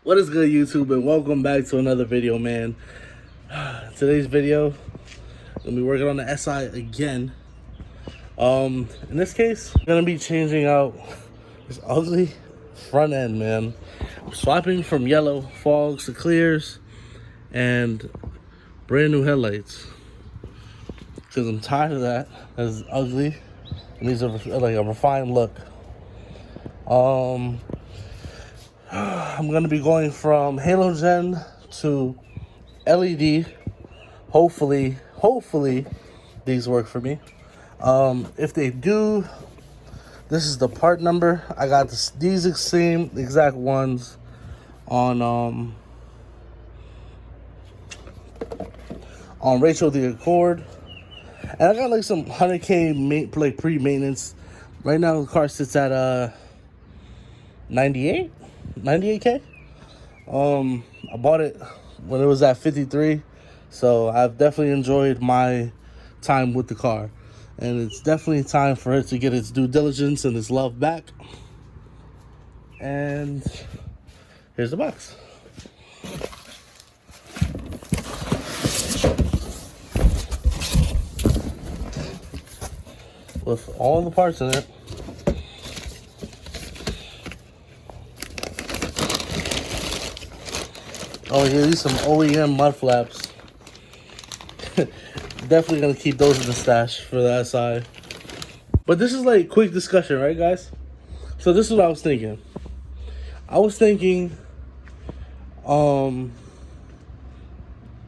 What is good, YouTube, and welcome back to another video, man. Today's video, gonna be working on the SI again. In this case, I'm gonna be changing out this ugly front end, man. I'm swapping from yellow fogs to clears and brand new headlights because I'm tired of that. It's ugly. It needs like a refined look. I'm gonna be going from halogen to LED. Hopefully these work for me. If they do, this is the part number. I got these same exact ones on Rachel the Accord, and I got like some 100K like pre-maintenance. Right now the car sits at 98K. I bought it when it was at 53, so I've definitely enjoyed my time with the car, and it's definitely time for it to get its due diligence and its love back. And here's the box. With all the parts in it. Oh, yeah, these some OEM mud flaps. Definitely gonna keep those in the stash for the SI. But this is like quick discussion, right, guys? So this is what I was thinking. I was thinking, in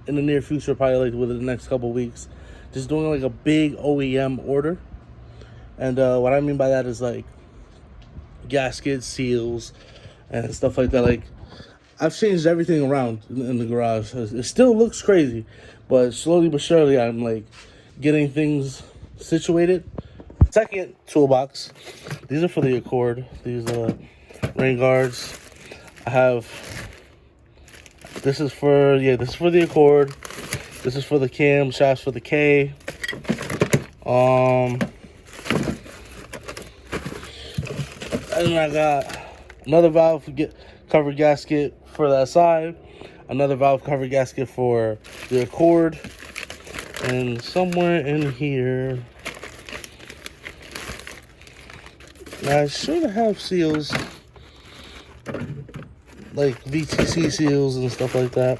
the near future, probably like within the next couple weeks, just doing like a big OEM order. And what I mean by that is like gaskets, seals, and stuff like that. Like, I've changed everything around in the garage. It still looks crazy, but slowly but surely I'm like getting things situated. Second toolbox. These are for the Accord. These rain guards. I have. This is for the Accord. This is for the cam shafts for the K. And I got another valve cover gasket for that side, another valve cover gasket for the Accord, and somewhere in here I should have seals, like VTC seals and stuff like that.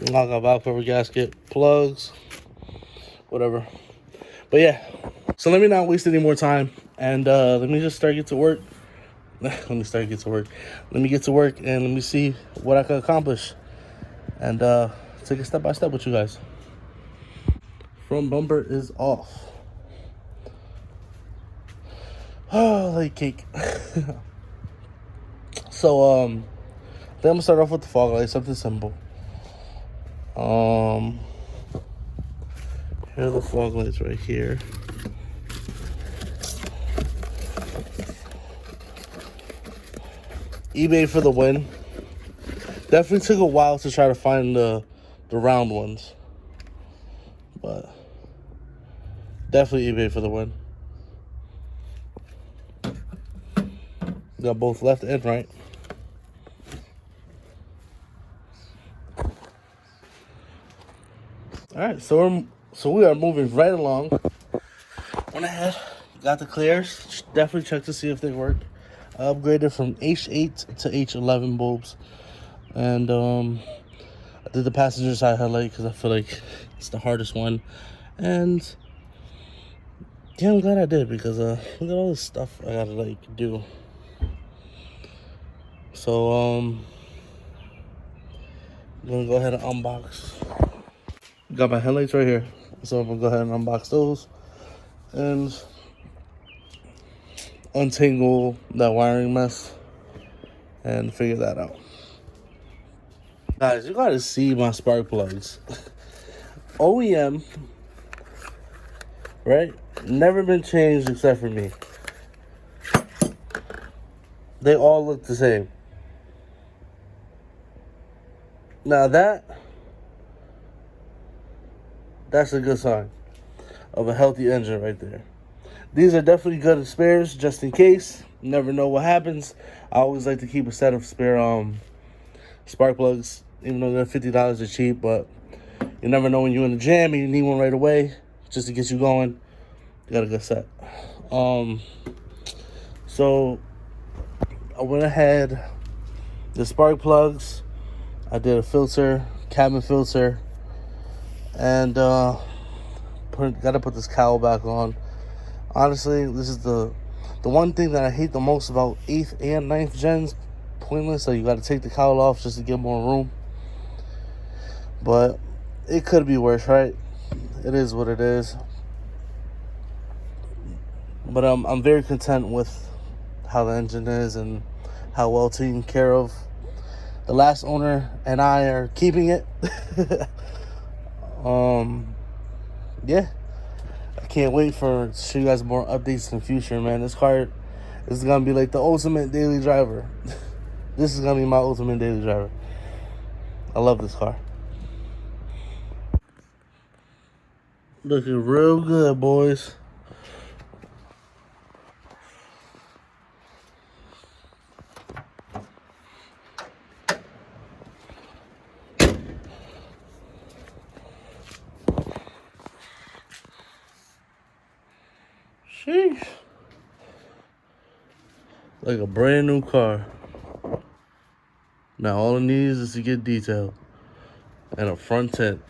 I got valve cover gasket, plugs, whatever. But yeah, so let me not waste any more time, and let me just get to work. Let me get to work and let me see what I can accomplish, and take it step by step with you guys. Front bumper is off. Oh, like cake. So then I'm gonna start off with the fog lights, something simple. Here are the fog lights right here. eBay for the win. Definitely took a while to try to find the round ones, but definitely eBay for the win. Got both left and right. All right, so we are moving right along. Went ahead, got the clears. Definitely check to see if they work. I upgraded from H8 to H11 bulbs, and I did the passenger side headlight because I feel like it's the hardest one. And yeah, I'm glad I did, because look at all this stuff I gotta like do. So I'm gonna go ahead and unbox. Got my headlights right here, so I'm gonna go ahead and unbox those and untangle that wiring mess and figure that out. Guys, you gotta see my spark plugs. OEM, right? Never been changed except for me. They all look the same. Now that's a good sign of a healthy engine right there. These are definitely good spares just in case. You never know what happens. I always like to keep a set of spare spark plugs, even though they're $50 are cheap, but you never know when you're in the jam and you need one right away just to get you going. You got a good set. So I went ahead, the spark plugs, I did a filter, cabin filter, and gotta put this cowl back on. Honestly, this is the one thing that I hate the most about 8th and 9th gens. Pointless, so you gotta take the cowl off just to get more room. But it could be worse, right? It is what it is. But I'm very content with how the engine is and how well taken care of. The last owner and I are keeping it. Yeah. I can't wait to show you guys more updates in the future, man. This car is gonna be like the ultimate daily driver. This is gonna be my ultimate daily driver. I love this car. Looking real good, boys. Sheesh. Like a brand new car. Now all it needs is to get detailed and a front tint.